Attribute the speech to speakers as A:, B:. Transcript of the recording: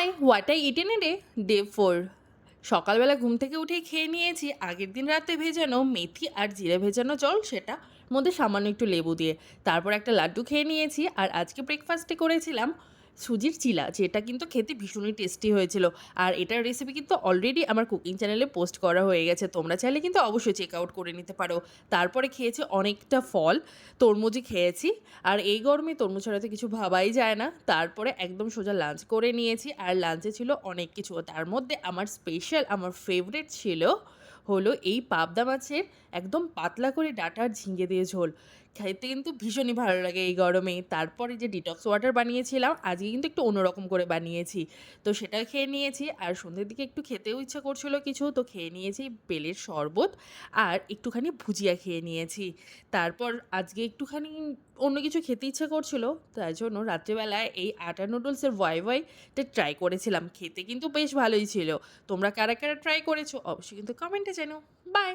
A: High, what I eaten a day? Day 4। সকালবেলা ঘুম থেকে উঠেই খেয়ে নিয়েছি আগের দিন রাতে ভেজানো মেথি আর জিরে ভেজানো জল, সেটা মধ্যে সামান্য একটু লেবু দিয়ে। তারপর একটা লাড্ডু খেয়ে নিয়েছি, আর আজকে ব্রেকফাস্টে করেছিলাম সুজির চিলা, যেটা কিন্তু খেতে ভীষণই টেস্টি হয়েছিল। আর এটার রেসিপি কিন্তু অলরেডি আমার কুকিং চ্যানেলে পোস্ট করা হয়ে গেছে, তোমরা চাইলে কিন্তু অবশ্যই চেক আউট করে নিতে পারো। তারপরে খেয়েছি অনেকটা ফল, তরমুজই খেয়েছি। আর এই গরমে তরমুজ ছাড়া তো কিছু ভাবাই যায় না। তারপরে একদম সোজা লাঞ্চ করে নিয়েছি, আর লাঞ্চে ছিল অনেক কিছু। তার মধ্যে আমার স্পেশাল, আমার ফেভারিট ছিল হলো এই পাবদা মাছের একদম পাতলা করে ডাঁটা আর ঝিঙে দিয়ে ঝোল। খেতে কিন্তু ভীষণই ভালো লাগে এই গরমে। তারপরে যে ডিটক্স ওয়াটার বানিয়েছিলাম, আজকে কিন্তু একটু অন্যরকম করে বানিয়েছি, তো সেটা খেয়ে নিয়েছি। আর সন্ধ্যের দিকে একটু খেতেও ইচ্ছা করছিল কিছু, তো খেয়ে নিয়েছি বেলের শরবত আর একটুখানি ভুজিয়া খেয়ে নিয়েছি। তারপর আজকে একটুখানি অন্য কিছু খেতে ইচ্ছা করছিল, তাই জন্য রাত্রিবেলায় এই আটা নুডলসের ওয়াইটা ট্রাই করেছিলাম। খেতে কিন্তু বেশ ভালোই ছিল। তোমরা কারা কারা ট্রাই করেছো অবশ্যই কিন্তু কমেন্টে জানো। বাই।